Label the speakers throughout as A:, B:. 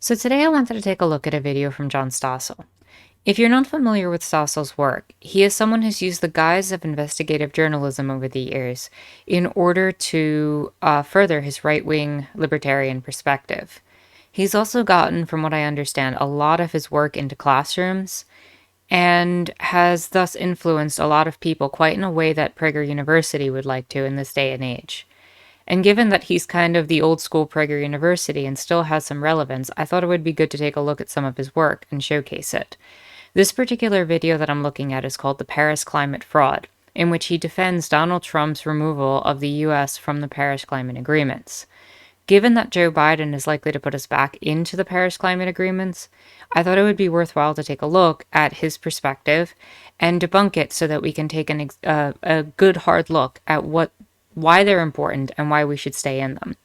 A: So today I wanted to take a look at a video from John Stossel. If you're not familiar with Stossel's work, he is someone who's used the guise of investigative journalism over the years in order to further his right-wing libertarian perspective. He's also gotten, from what I understand, a lot of his work into classrooms and has thus influenced a lot of people quite in a way that Prager University would like to in this day and age. And given that he's kind of the old school Prager University and still has some relevance, I thought it would be good to take a look at some of his work and showcase it. This particular video that I'm looking at is called The Paris Climate Fraud, in which he defends Donald Trump's removal of the US from the Paris Climate Agreements. Given that Joe Biden is likely to put us back into the Paris Climate Agreements, I thought it would be worthwhile to take a look at his perspective and debunk it so that we can take a good hard look at why they're important and why we should stay in them.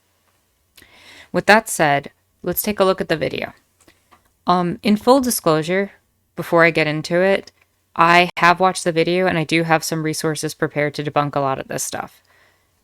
A: With that said, let's take a look at the video. In full disclosure, before I get into it, I have watched the video and I do have some resources prepared to debunk a lot of this stuff.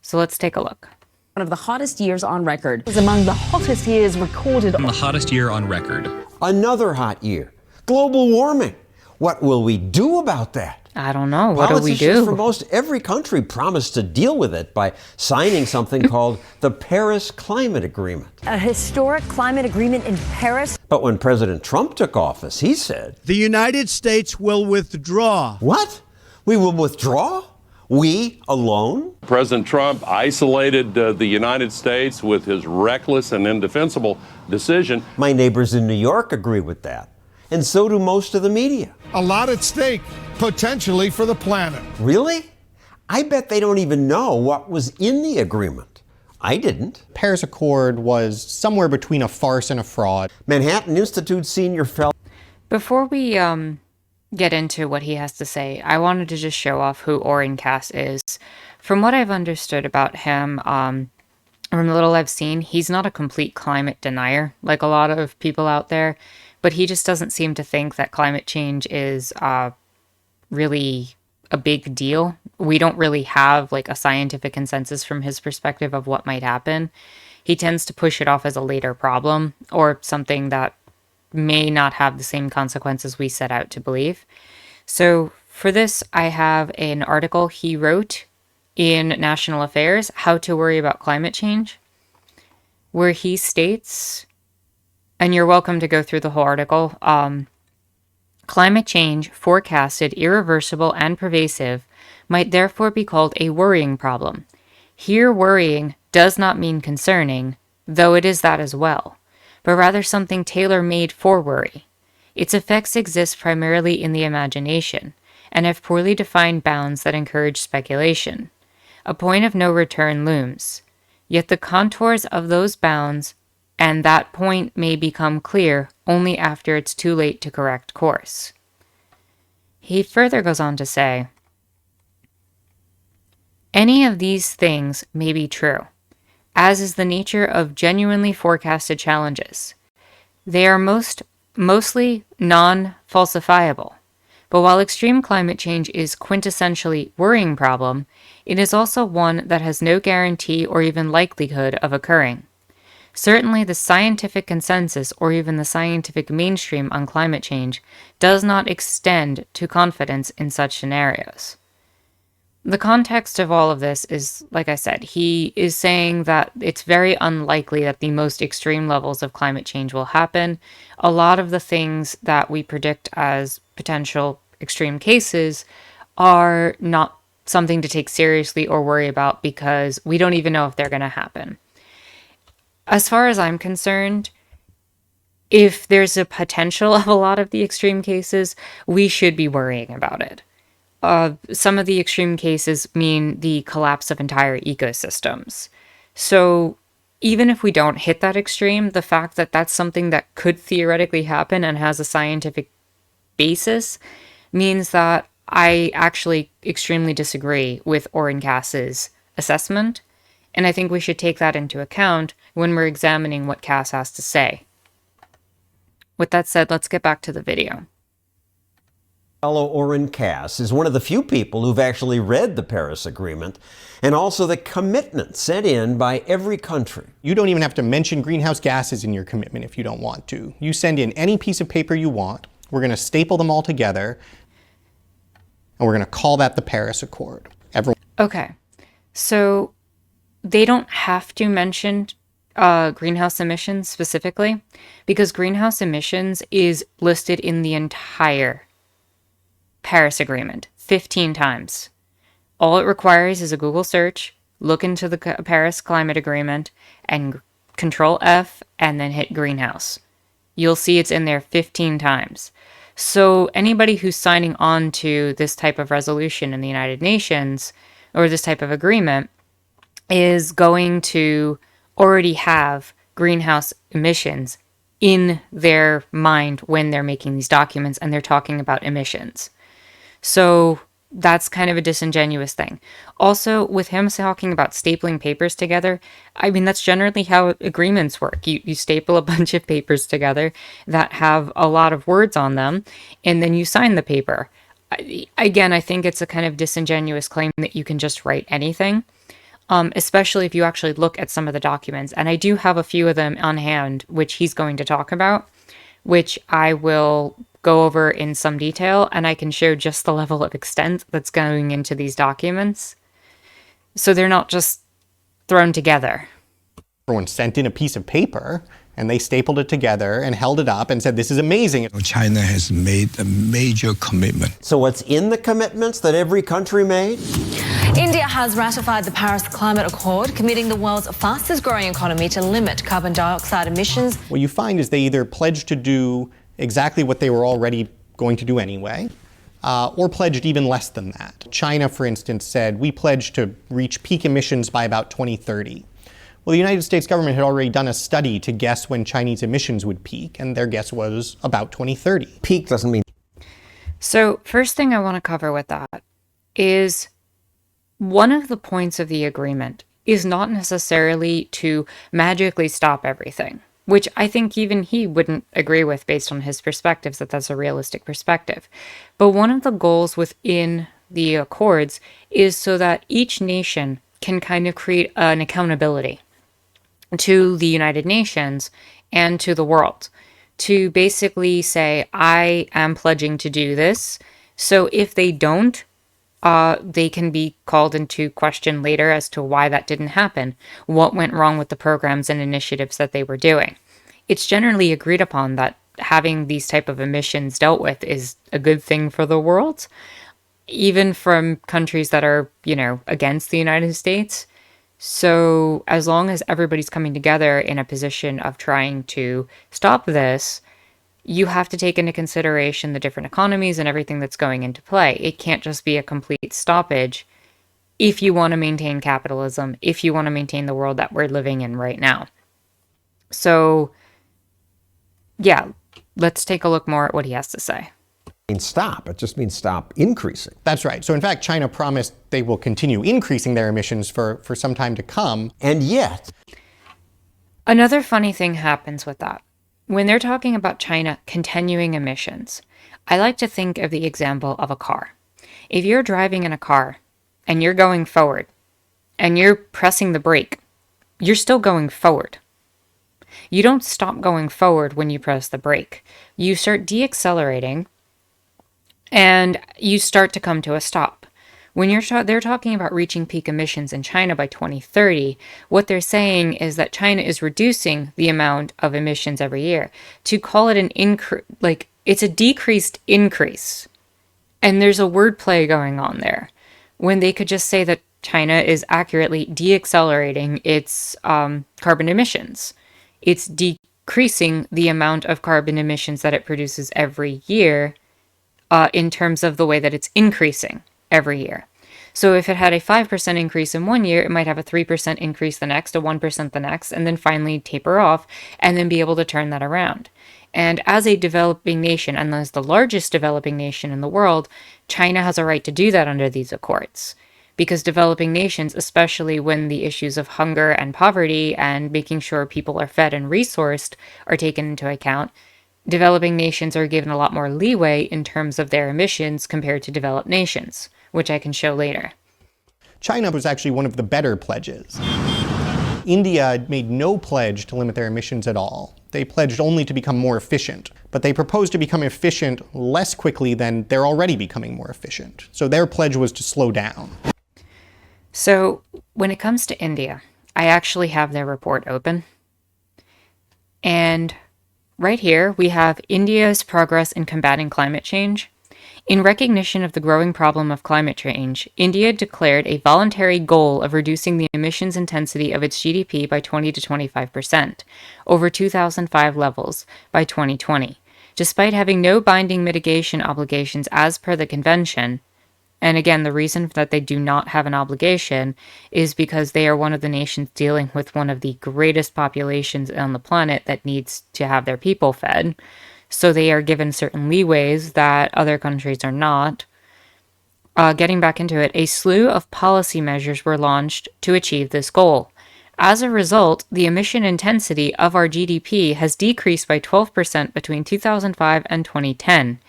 A: So let's take a look.
B: One of the hottest years on record. Was among the hottest years recorded.
C: The hottest year on record.
D: Another hot year. Global warming. What will we do about that?
A: I don't know. What do we
D: Politicians
A: do?
D: from most every country promised to deal with it by signing something called the Paris Climate Agreement.
B: A historic climate agreement in Paris.
D: But when President Trump took office, he said,
E: "The United States will withdraw."
D: "What? We will withdraw? We alone?"
F: President Trump isolated the United States with his reckless and indefensible decision.
D: My neighbors in New York agree with that. And so do most of the media.
E: A lot at stake, potentially for the planet.
D: Really? I bet they don't even know what was in the agreement. I didn't.
G: Paris Accord was somewhere between a farce and a fraud.
D: Manhattan Institute senior fellow.
A: Before we get into what he has to say, I wanted to just show off who Oren Cass is. From what I've understood about him, from the little I've seen, he's not a complete climate denier like a lot of people out there, but he just doesn't seem to think that climate change is really a big deal. We don't really have like a scientific consensus from his perspective of what might happen. He tends to push it off as a later problem or something that may not have the same consequences we set out to believe. So for this, I have an article he wrote in National Affairs, How to Worry About Climate Change, where he states, and you're welcome to go through the whole article, climate change, forecasted, irreversible, and pervasive, might therefore be called a worrying problem. Here, worrying does not mean concerning, though it is that as well, but rather something tailor-made for worry. Its effects exist primarily in the imagination, and have poorly defined bounds that encourage speculation. A point of no return looms, yet the contours of those bounds and that point may become clear only after it's too late to correct course. He further goes on to say, any of these things may be true, as is the nature of genuinely forecasted challenges. They are mostly non-falsifiable, but while extreme climate change is quintessentially worrying problem, it is also one that has no guarantee or even likelihood of occurring. Certainly, the scientific consensus or even the scientific mainstream on climate change does not extend to confidence in such scenarios. The context of all of this is, like I said, he is saying that it's very unlikely that the most extreme levels of climate change will happen. A lot of the things that we predict as potential extreme cases are not something to take seriously or worry about because we don't even know if they're going to happen. As far as I'm concerned, if there's a potential of a lot of the extreme cases, we should be worrying about it. Some of the extreme cases mean the collapse of entire ecosystems. So even if we don't hit that extreme, the fact that that's something that could theoretically happen and has a scientific basis means that I actually extremely disagree with Oren Cass's assessment. And I think we should take that into account when we're examining what Cass has to say. With that said, let's get back to the video.
D: Fellow Oren Cass is one of the few people who've actually read the Paris Agreement and also the commitment sent in by every country.
G: You don't even have to mention greenhouse gases in your commitment if you don't want to. You send in any piece of paper you want. We're going to staple them all together, and we're going to call that the Paris Accord.
A: Okay, so they don't have to mention greenhouse emissions specifically, because greenhouse emissions is listed in the entire Paris Agreement 15 times. All it requires is a Google search, look into the Paris Climate Agreement, and Control F, and then hit greenhouse. You'll see it's in there 15 times. So anybody who's signing on to this type of resolution in the United Nations, or this type of agreement, is going to already have greenhouse emissions in their mind when they're making these documents and they're talking about emissions. So that's kind of a disingenuous thing. Also, with him talking about stapling papers together, I mean, that's generally how agreements work. You staple a bunch of papers together that have a lot of words on them, and then you sign the paper. Again, I think it's a kind of disingenuous claim that you can just write anything, especially if you actually look at some of the documents. And I do have a few of them on hand, which he's going to talk about, which I will go over in some detail, and I can show just the level of extent that's going into these documents. So they're not just thrown together.
G: Everyone sent in a piece of paper, and they stapled it together and held it up and said, this is amazing.
C: China has made a major commitment.
D: So what's in the commitments that every country made?
H: India has ratified the Paris Climate Accord, committing the world's fastest growing economy to limit carbon dioxide emissions.
G: What you find is they either pledged to do exactly what they were already going to do anyway, or pledged even less than that. China, for instance, said, we pledge to reach peak emissions by about 2030. Well, the United States government had already done a study to guess when Chinese emissions would peak, and their guess was about 2030.
D: Peak doesn't mean...
A: So first thing I want to cover with that is one of the points of the agreement is not necessarily to magically stop everything, which I think even he wouldn't agree with based on his perspectives, that that's a realistic perspective. But one of the goals within the accords is so that each nation can kind of create an accountability to the United Nations and to the world to basically say, I am pledging to do this. So if they don't, they can be called into question later as to why that didn't happen, what went wrong with the programs and initiatives that they were doing. It's generally agreed upon that having these type of emissions dealt with is a good thing for the world, even from countries that are, against the United States. So as long as everybody's coming together in a position of trying to stop this, you have to take into consideration the different economies and everything that's going into play. It can't just be a complete stoppage if you want to maintain capitalism, if you want to maintain the world that we're living in right now. So, yeah, let's take a look more at what he has to say.
D: Stop. It just means stop increasing.
G: That's right. So in fact, China promised they will continue increasing their emissions for some time to come.
D: And yet...
A: Another funny thing happens with that. When they're talking about China continuing emissions, I like to think of the example of a car. If you're driving in a car and you're going forward and you're pressing the brake, you're still going forward. You don't stop going forward when you press the brake. You start deaccelerating and you start to come to a stop. When they're talking about reaching peak emissions in China by 2030, what they're saying is that China is reducing the amount of emissions every year. To call it an increase, it's a decreased increase. And there's a wordplay going on there, when they could just say that China is accurately deaccelerating its carbon emissions. It's decreasing the amount of carbon emissions that it produces every year, in terms of the way that it's increasing every year. So if it had a 5% increase in one year, it might have a 3% increase the next, a 1% the next, and then finally taper off, and then be able to turn that around. And as a developing nation, and as the largest developing nation in the world, China has a right to do that under these accords. Because developing nations, especially when the issues of hunger and poverty and making sure people are fed and resourced are taken into account, developing nations are given a lot more leeway in terms of their emissions compared to developed nations, which I can show later.
G: China was actually one of the better pledges. India made no pledge to limit their emissions at all. They pledged only to become more efficient, but they proposed to become efficient less quickly than they're already becoming more efficient. So their pledge was to slow down.
A: So when it comes to India, I actually have their report open. And right here, we have India's progress in combating climate change. In recognition of the growing problem of climate change, India declared a voluntary goal of reducing the emissions intensity of its GDP by 20 to 25% over 2005 levels by 2020, despite having no binding mitigation obligations as per the convention. And again, the reason that they do not have an obligation is because they are one of the nations dealing with one of the greatest populations on the planet that needs to have their people fed. So they are given certain leeways that other countries are not. Getting back into it, a slew of policy measures were launched to achieve this goal. As a result, the emission intensity of our GDP has decreased by 12% between 2005 and 2010.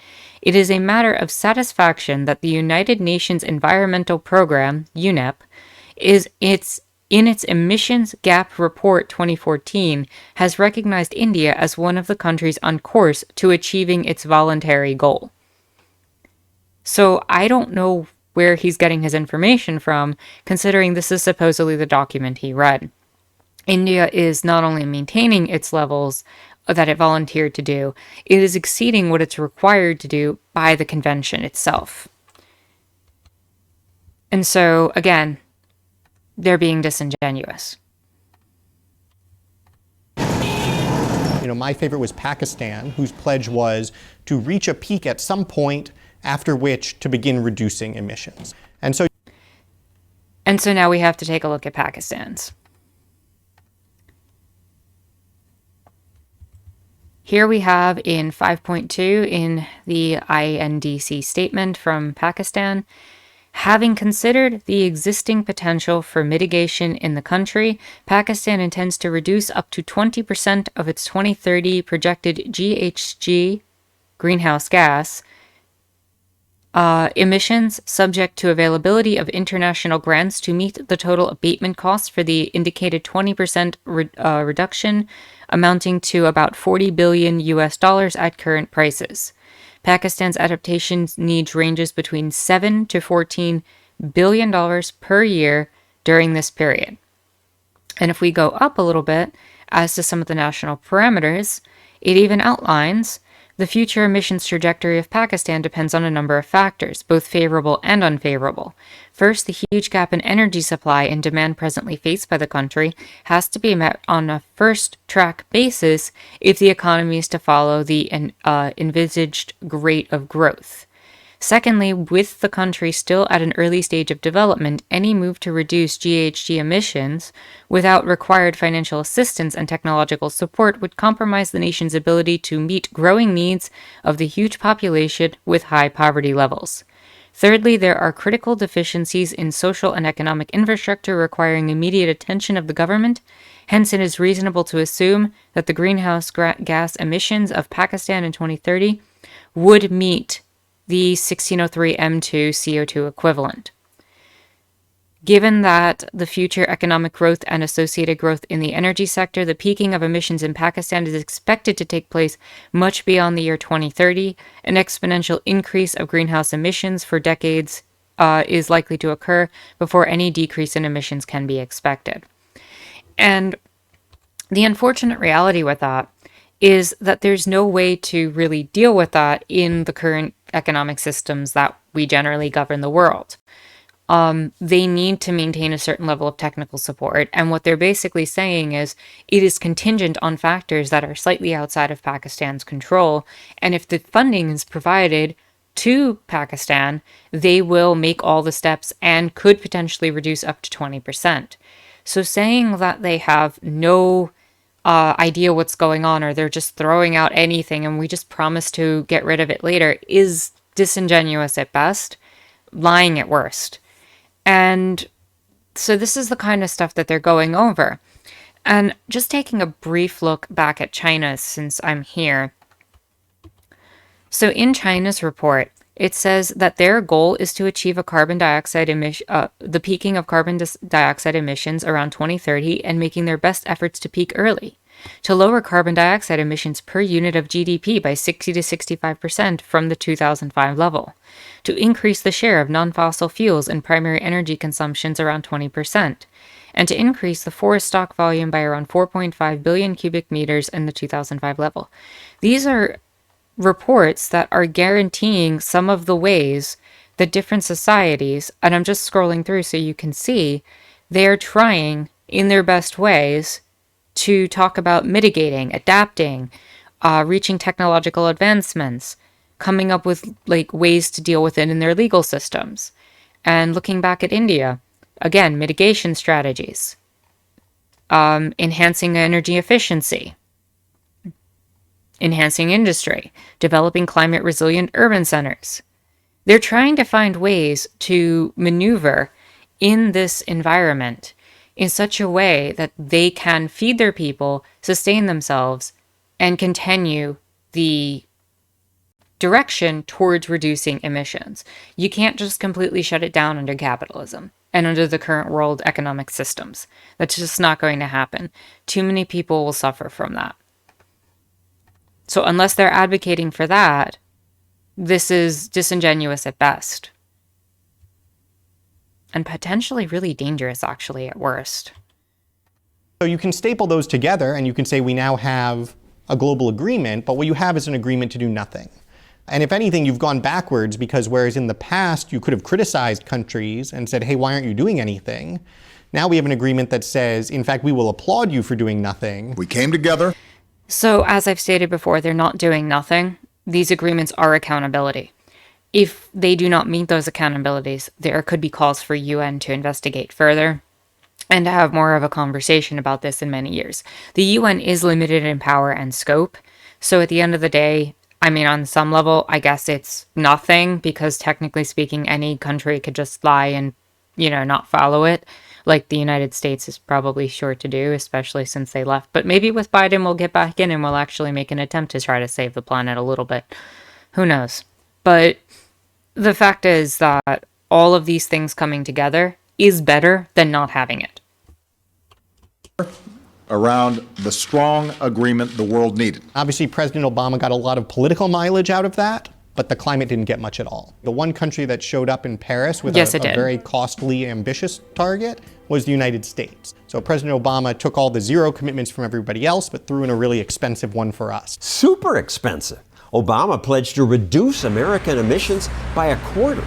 A: It is a matter of satisfaction that the United Nations Environmental Programme, UNEP, in its Emissions Gap Report 2014, has recognized India as one of the countries on course to achieving its voluntary goal. So I don't know where he's getting his information from, considering this is supposedly the document he read. India is not only maintaining its levels that it volunteered to do, it is exceeding what it's required to do by the convention itself. And so, again, they're being disingenuous.
G: My favorite was Pakistan, whose pledge was to reach a peak at some point, after which to begin reducing emissions. And so
A: now we have to take a look at Pakistan's. Here we have in 5.2 in the INDC statement from Pakistan, having considered the existing potential for mitigation in the country, Pakistan intends to reduce up to 20% of its 2030 projected GHG greenhouse gas emissions, subject to availability of international grants to meet the total abatement costs for the indicated 20% reduction, amounting to about $40 billion at current prices. Pakistan's adaptation needs ranges between $7 to $14 billion per year during this period. And if we go up a little bit as to some of the national parameters, it even outlines the future emissions trajectory of Pakistan depends on a number of factors, both favorable and unfavorable. First, the huge gap in energy supply and demand presently faced by the country has to be met on a first-track basis if the economy is to follow the envisaged rate of growth. Secondly, with the country still at an early stage of development, any move to reduce GHG emissions without required financial assistance and technological support would compromise the nation's ability to meet growing needs of the huge population with high poverty levels. Thirdly, there are critical deficiencies in social and economic infrastructure requiring immediate attention of the government. Hence, it is reasonable to assume that the greenhouse gas emissions of Pakistan in 2030 would meet the 1603 M2 CO2 equivalent. Given that the future economic growth and associated growth in the energy sector, the peaking of emissions in Pakistan is expected to take place much beyond the year 2030. An exponential increase of greenhouse emissions for decades is likely to occur before any decrease in emissions can be expected. And the unfortunate reality with that is that there's no way to really deal with that in the current economic systems that we generally govern the world. They need to maintain a certain level of technical support, and what they're basically saying is it is contingent on factors that are slightly outside of Pakistan's control, and if the funding is provided to Pakistan, they will make all the steps and could potentially reduce up to 20%. So saying that they have no idea what's going on, or they're just throwing out anything and we just promise to get rid of it later, is disingenuous at best, lying at worst. And so this is the kind of stuff that they're going over. And just taking a brief look back at China since I'm here, So in China's report, it says that their goal is to achieve a carbon dioxide the peaking of dioxide emissions around 2030 and making their best efforts to peak early, to lower carbon dioxide emissions per unit of GDP by 60 to 65% from the 2005 level, to increase the share of non-fossil fuels in primary energy consumptions around 20%, and to increase the forest stock volume by around 4.5 billion cubic meters in the 2005 level. These are reports that are guaranteeing some of the ways that different societies, and I'm just scrolling through so you can see, they're trying in their best ways to talk about mitigating, adapting, reaching technological advancements, coming up with like ways to deal with it in their legal systems. And looking back at India, again, mitigation strategies, enhancing energy efficiency, enhancing industry, developing climate resilient urban centers. They're trying to find ways to maneuver in this environment in such a way that they can feed their people, sustain themselves, and continue the direction towards reducing emissions. You can't just completely shut it down under capitalism and under the current world economic systems. That's just not going to happen. Too many people will suffer from that. So unless they're advocating for that, this is disingenuous at best. And potentially really dangerous, actually, at worst.
G: So you can staple those together and you can say we now have a global agreement, but what you have is an agreement to do nothing. And if anything, you've gone backwards because whereas in the past you could have criticized countries and said, hey, why aren't you doing anything? Now we have an agreement that says, in fact, we will applaud you for doing nothing.
E: We came together.
A: So, as I've stated before, they're not doing nothing. These agreements are accountability. If they do not meet those accountabilities, there could be calls for UN to investigate further and to have more of a conversation about this in many years. The UN is limited in power and scope. So at the end of the day, I mean, on some level, I guess it's nothing because technically speaking, any country could just lie and, not follow it. Like the United States is probably sure to do, especially since they left. But maybe with Biden, we'll get back in and we'll actually make an attempt to try to save the planet a little bit. Who knows? But the fact is that all of these things coming together is better than not having it.
I: Around the strong agreement the world needed.
G: Obviously, President Obama got a lot of political mileage out of that, but the climate didn't get much at all. The one country that showed up in Paris with a very costly, ambitious target was the United States. So President Obama took all the zero commitments from everybody else, but threw in a really expensive one for us.
D: Super expensive. Obama pledged to reduce American emissions by a quarter.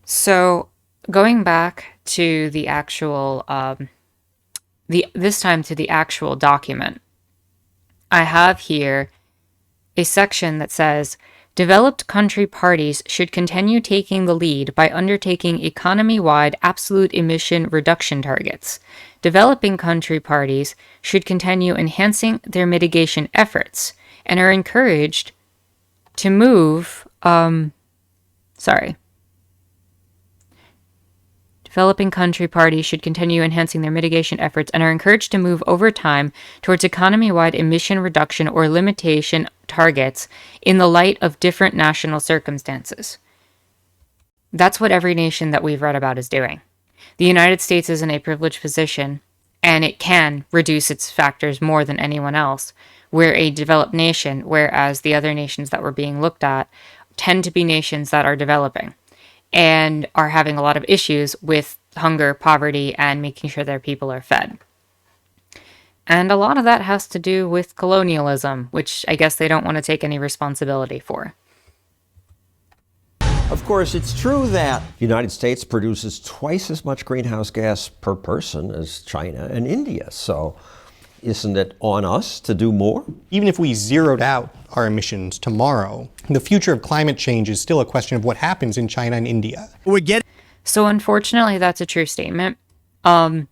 A: So going back to the actual, this time to the actual document, I have here a section that says, developed country parties should continue taking the lead by undertaking economy-wide absolute emission reduction targets. Developing country parties should continue enhancing their mitigation efforts and are encouraged to move, Developing country parties should continue enhancing their mitigation efforts and are encouraged to move over time towards economy-wide emission reduction or limitation targets in the light of different national circumstances. That's what every nation that we've read about is doing. The United States is in a privileged position, and it can reduce its factors more than anyone else. We're a developed nation, whereas the other nations that were being looked at tend to be nations that are developing and are having a lot of issues with hunger, poverty, and making sure their people are fed. And a lot of that has to do with colonialism, which I guess they don't want to take any responsibility for.
D: Of course, it's true that the United States produces twice as much greenhouse gas per person as China and India. So isn't it on us to do more?
G: Even if we zeroed out our emissions tomorrow, the future of climate change is still a question of what happens in China and India.
A: So unfortunately, that's a true statement. The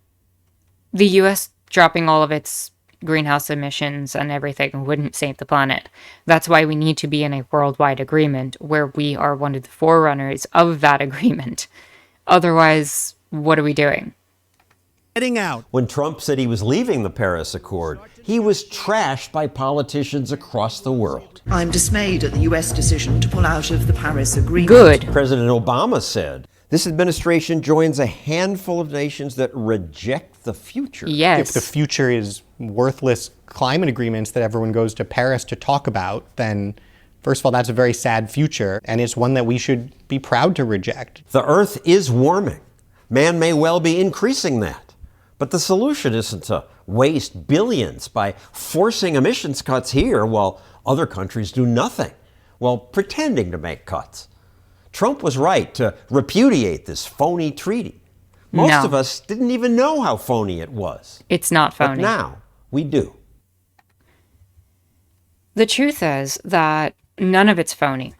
A: U.S. dropping all of its greenhouse emissions and everything wouldn't save the planet. That's why we need to be in a worldwide agreement where we are one of the forerunners of that agreement. Otherwise, what are we doing?
E: heading out.
D: When Trump said he was leaving the Paris Accord, he was trashed by politicians across the world.
J: I'm dismayed at the U.S. decision to pull out of the Paris Agreement.
A: Good.
D: President Obama said, this administration joins a handful of nations that reject the future.
A: Yes.
G: If the future is worthless climate agreements that everyone goes to Paris to talk about, then first of all, that's a very sad future, and it's one that we should be proud to reject.
D: The Earth is warming. Man may well be increasing that. But the solution isn't to waste billions by forcing emissions cuts here while other countries do nothing, while pretending to make cuts. Trump was right to repudiate this phony treaty. Most of us didn't even know how phony it was.
A: It's not phony.
D: But now we do.
A: The truth is that none of it's phony.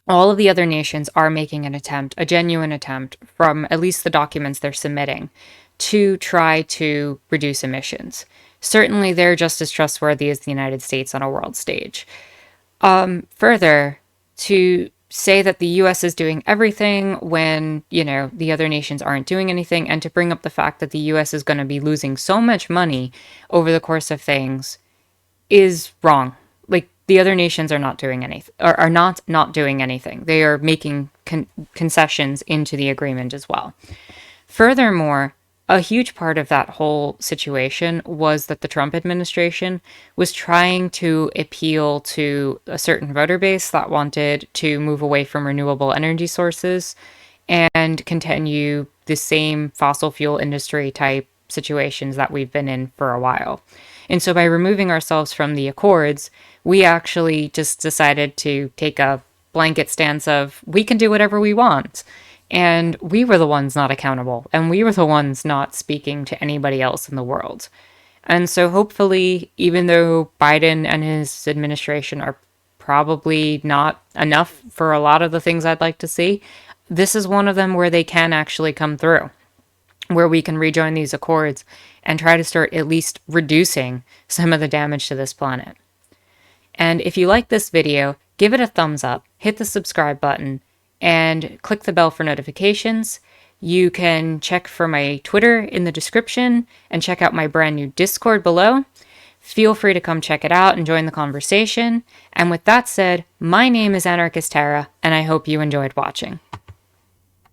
A: All of the other nations are making an attempt, a genuine attempt, from at least the documents they're submitting, to try to reduce emissions. Certainly, they're just as trustworthy as the United States on a world stage. Further, to say that the U.S. is doing everything when, the other nations aren't doing anything, and to bring up the fact that the U.S. is going to be losing so much money over the course of things is wrong. Like, the other nations are not doing anything, or are not doing anything. They are making concessions into the agreement as well. Furthermore, a huge part of that whole situation was that the Trump administration was trying to appeal to a certain voter base that wanted to move away from renewable energy sources and continue the same fossil fuel industry type situations that we've been in for a while. And so by removing ourselves from the accords, we actually just decided to take a blanket stance of we can do whatever we want. And we were the ones not accountable, and we were the ones not speaking to anybody else in the world. And so hopefully, even though Biden and his administration are probably not enough for a lot of the things I'd like to see, this is one of them where they can actually come through, where we can rejoin these accords and try to start at least reducing some of the damage to this planet. And if you like this video, give it a thumbs up, hit the subscribe button, and click the bell for notifications. You can check for my Twitter in the description and check out my brand new Discord below. Feel free to come check it out and join the conversation. And with that said, my name is Anarchist Tara, and I hope you enjoyed watching.